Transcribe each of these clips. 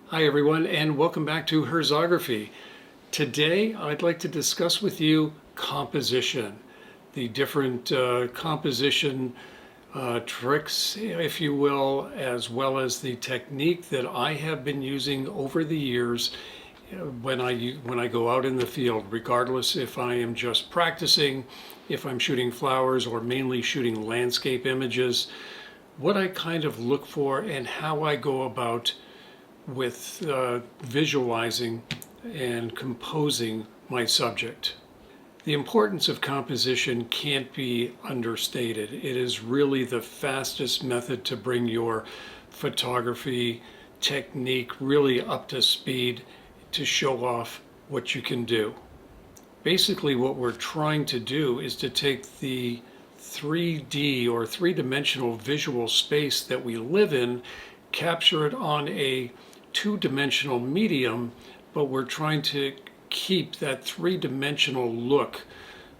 Hi everyone, and welcome back to Herzography. Today I'd like to discuss with you composition, the different composition tricks, if you will, as well as the technique that I have been using over the years when I go out in the field, regardless if I am just practicing, if I'm shooting flowers or mainly shooting landscape images, what I kind of look for and how I go about with visualizing and composing my subject. The importance of composition can't be understated. It is really the fastest method to bring your photography technique really up to speed to show off what you can do. Basically, what we're trying to do is to take the 3D or three-dimensional visual space that we live in, capture it on a two-dimensional medium, but we're trying to keep that three-dimensional look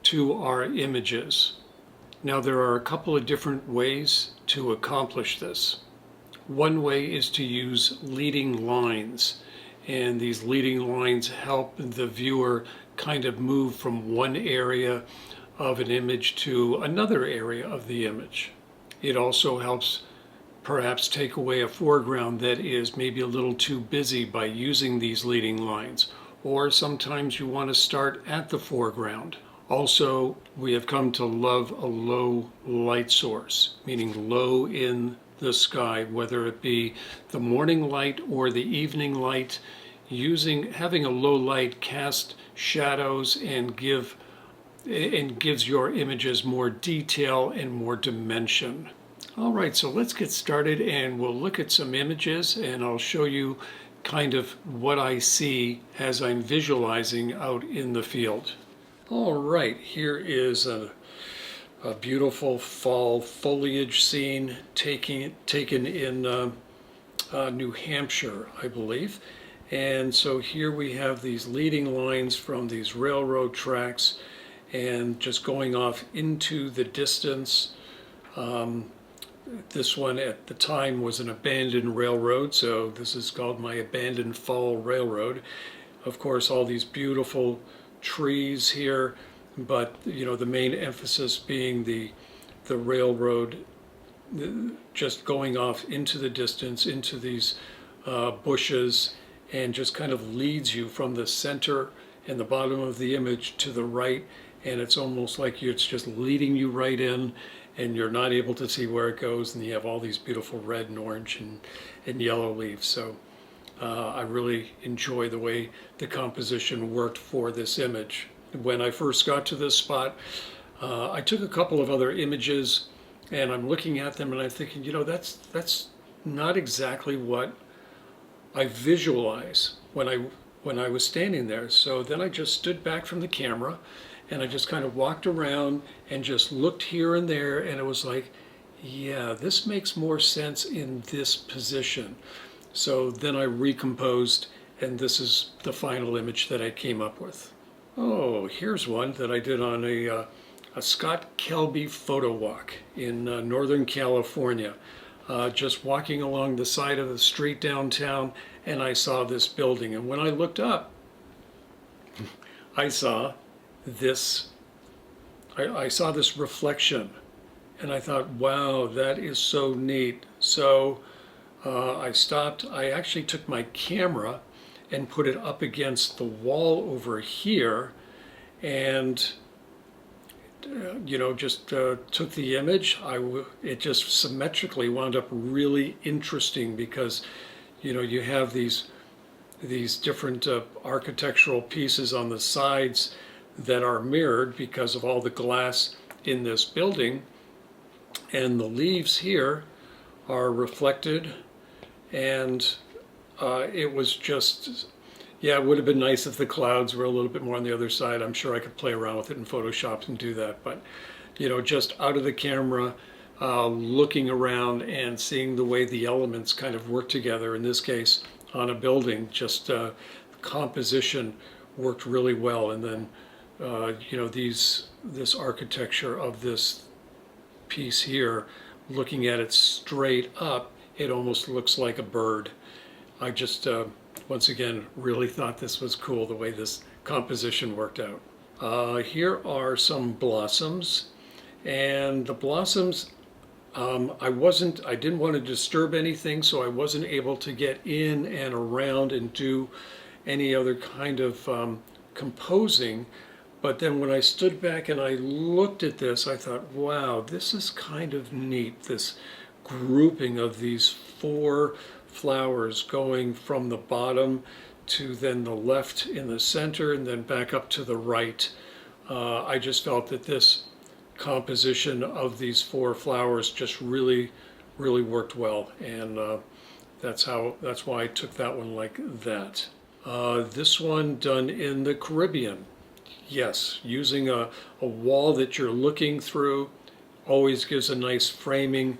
to our images. Now, there are a couple of different ways to accomplish this. One way is to use leading lines, and these leading lines help the viewer kind of move from one area of an image to another area of the image. It also helps perhaps take away a foreground that is maybe a little too busy by using these leading lines, or sometimes you want to start at the foreground. Also, we have come to love a low light source, meaning low in the sky, whether it be the morning light or the evening light. Having a low light cast shadows and gives your images more detail and more dimension. All right, so let's get started and we'll look at some images and I'll show you kind of what I see as I'm visualizing out in the field. All right, here is a beautiful fall foliage scene taken in New Hampshire, I believe. And so here we have these leading lines from these railroad tracks and just going off into the distance. This one at the time was an abandoned railroad, so this is called my abandoned fall railroad. Of course, all these beautiful trees here, but you know, the main emphasis being the railroad just going off into the distance, into these bushes, and just kind of leads you from the center and the bottom of the image to the right, and it's almost like it's just leading you right in, and you're not able to see where it goes, and you have all these beautiful red and orange and yellow leaves. So I really enjoy the way the composition worked for this image. When I first got to this spot, I took a couple of other images, and I'm looking at them and I'm thinking, you know, that's not exactly what I visualize when I was standing there. So then I just stood back from the camera and I just kind of walked around and just looked here and there, and it was like, yeah, this makes more sense in this position. So then I recomposed, and this is the final image that I came up with. Oh, here's one that I did on a Scott Kelby photo walk in Northern California. Just walking along the side of the street downtown, and I saw this building, and when I looked up, I saw this reflection, and I thought, wow, that is so neat. So I stopped. I actually took my camera and put it up against the wall over here, and you know, just took the image. It just symmetrically wound up really interesting because, you know, you have these different architectural pieces on the sides that are mirrored because of all the glass in this building, and the leaves here are reflected, and it was just, yeah, it would have been nice if the clouds were a little bit more on the other side. I'm sure I could play around with it in Photoshop and do that, but you know, just out of the camera, looking around and seeing the way the elements kind of work together, in this case on a building, just composition worked really well. And then you know, this architecture of this piece here, looking at it straight up, it almost looks like a bird. I just, once again, really thought this was cool the way this composition worked out. Here are some blossoms, and the blossoms, I didn't want to disturb anything, so I wasn't able to get in and around and do any other kind of composing. But then when I stood back and I looked at this, I thought, wow, this is kind of neat, this grouping of these 4 flowers going from the bottom to then the left in the center and then back up to the right. I just felt that this composition of these 4 flowers just really worked well, and that's why I took that one like that. This one done in the Caribbean. Yes, using a wall that you're looking through always gives a nice framing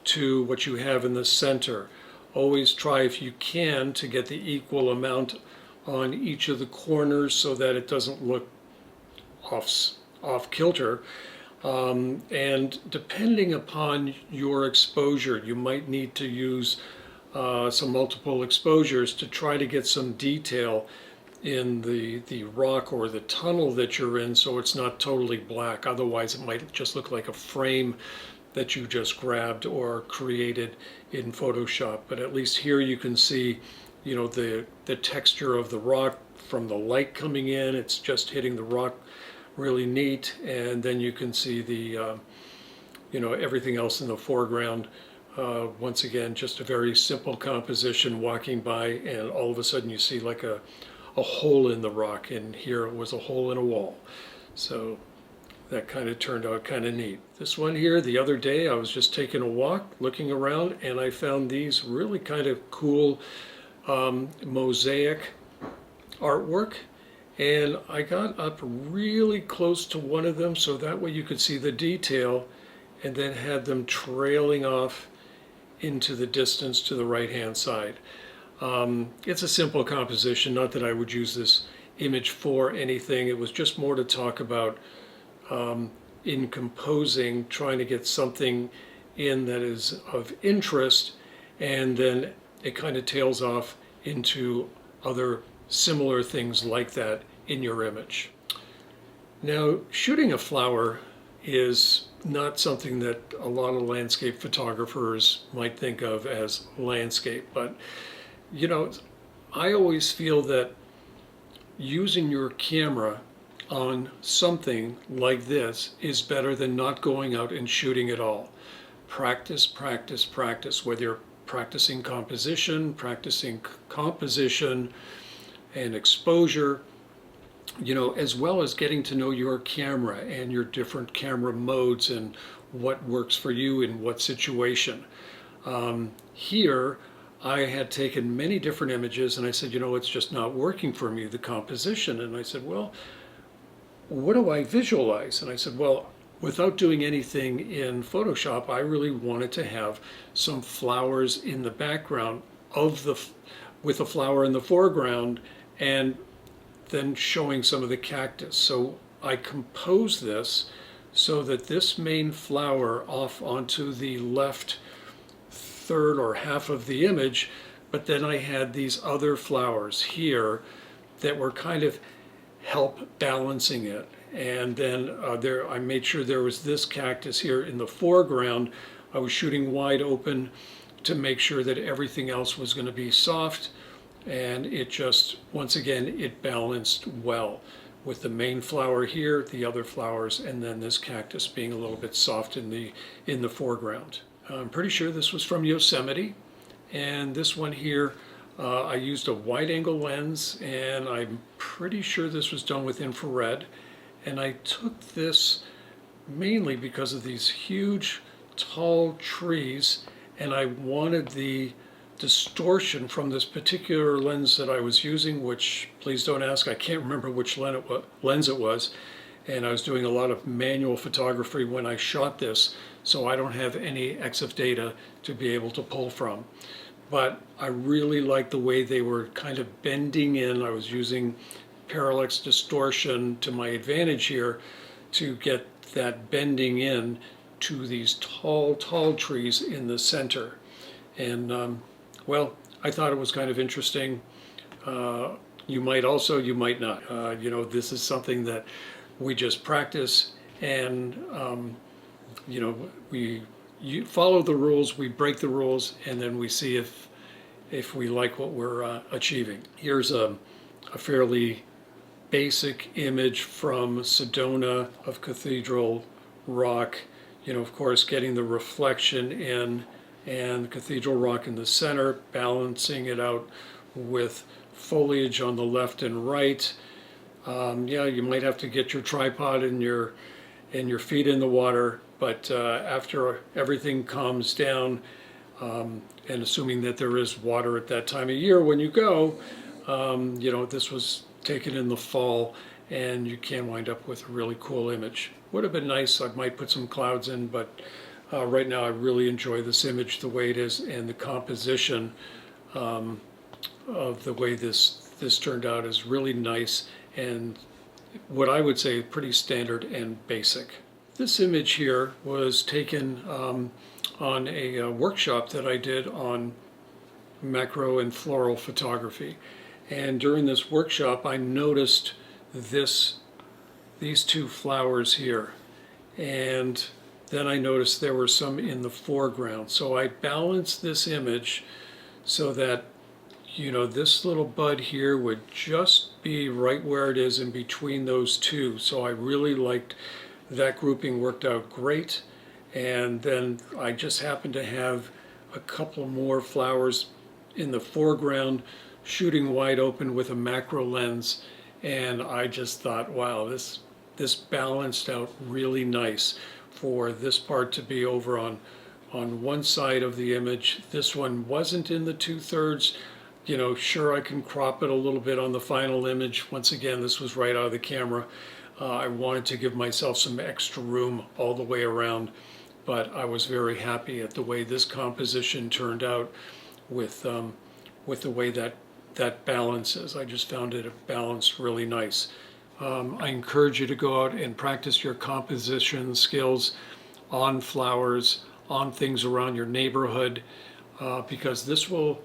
to what you have in the center. Always try, if you can, to get the equal amount on each of the corners so that it doesn't look off kilter. And depending upon your exposure, you might need to use some multiple exposures to try to get some detail in the rock or the tunnel that you're in, so it's not totally black. Otherwise it might just look like a frame that you just grabbed or created in Photoshop. But at least here you can see, you know, the texture of the rock from the light coming in. It's just hitting the rock really neat, and then you can see the you know, everything else in the foreground. Once again, just a very simple composition, walking by and all of a sudden you see like a hole in the rock, and here it was a hole in a wall. So that kind of turned out kind of neat. This one here, the other day I was just taking a walk looking around and I found these really kind of cool mosaic artwork, and I got up really close to one of them so that way you could see the detail, and then had them trailing off into the distance to the right hand side. It's a simple composition, not that I would use this image for anything. It was just more to talk about in composing, trying to get something in that is of interest, and then it kind of tails off into other similar things like that in your image. Now, shooting a flower is not something that a lot of landscape photographers might think of as landscape, but you know, I always feel that using your camera on something like this is better than not going out and shooting at all. Practice, practice, practice, whether you're practicing composition and exposure, you know, as well as getting to know your camera and your different camera modes and what works for you in what situation. Here, I had taken many different images and I said, you know, it's just not working for me, the composition. And I said, well, what do I visualize? And I said, well, without doing anything in Photoshop, I really wanted to have some flowers in the background with a flower in the foreground, and then showing some of the cactus. So I composed this so that this main flower off onto the left third or half of the image, but then I had these other flowers here that were kind of help balancing it. And then I made sure there was this cactus here in the foreground. I was shooting wide open to make sure that everything else was going to be soft, and it just, once again, it balanced well with the main flower here, the other flowers, and then this cactus being a little bit soft in the foreground. I'm pretty sure this was from Yosemite, and this one here I used a wide angle lens, and I'm pretty sure this was done with infrared. And I took this mainly because of these huge tall trees, and I wanted the distortion from this particular lens that I was using, which, please don't ask, I can't remember which lens it was, and I was doing a lot of manual photography when I shot this, so I don't have any EXIF data to be able to pull from. But I really liked the way they were kind of bending in. I was using parallax distortion to my advantage here to get that bending in to these tall trees in the center. And well, I thought it was kind of interesting. You might also, you might not. You know, this is something that we just practice, and you know, you follow the rules, we break the rules, and then we see if we like what we're achieving. Here's a fairly basic image from Sedona of Cathedral Rock. You know, of course, getting the reflection in and Cathedral Rock in the center, balancing it out with foliage on the left and right. Yeah, you might have to get your tripod and your feet in the water, but after everything calms down, and assuming that there is water at that time of year when you go, you know, this was taken in the fall, and you can wind up with a really cool image. Would have been nice, I might put some clouds in, but right now I really enjoy this image the way it is, and the composition of the way this turned out is really nice, and what I would say pretty standard and basic. This image here was taken on a workshop that I did on macro and floral photography. And during this workshop, I noticed these two flowers here. And then I noticed there were some in the foreground. So I balanced this image so that, you know, this little bud here would just be right where it is in between those two. So I really liked that grouping, worked out great. And then I just happened to have a couple more flowers in the foreground shooting wide open with a macro lens, and I just thought, wow, this balanced out really nice for this part to be over on one side of the image. This one wasn't in the 2/3. You know, sure, I can crop it a little bit on the final image. Once again, this was right out of the camera. I wanted to give myself some extra room all the way around, but I was very happy at the way this composition turned out with the way that balances. I just found it balanced really nice. I encourage you to go out and practice your composition skills on flowers, on things around your neighborhood, because this will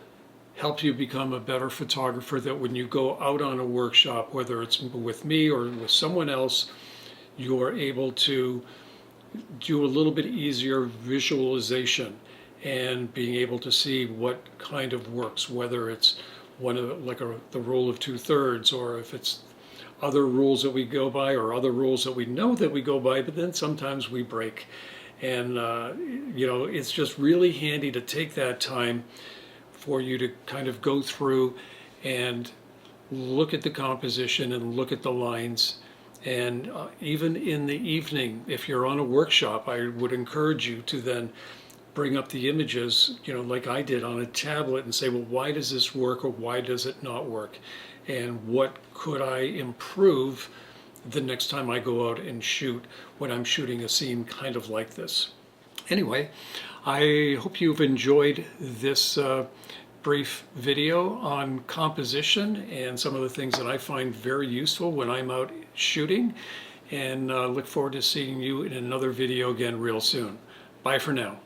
help you become a better photographer, that when you go out on a workshop, whether it's with me or with someone else, you are able to do a little bit easier visualization and being able to see what kind of works, whether it's the rule of 2/3, or if it's other rules that we go by, or other rules that we know that we go by, but then sometimes we break. And you know, it's just really handy to take that time for you to kind of go through and look at the composition and look at the lines. And even in the evening, if you're on a workshop, I would encourage you to then bring up the images, you know, like I did on a tablet, and say, well, why does this work, or why does it not work? And what could I improve the next time I go out and shoot, when I'm shooting a scene kind of like this? Anyway, I hope you've enjoyed this brief video on composition and some of the things that I find very useful when I'm out shooting, and look forward to seeing you in another video again real soon. Bye for now.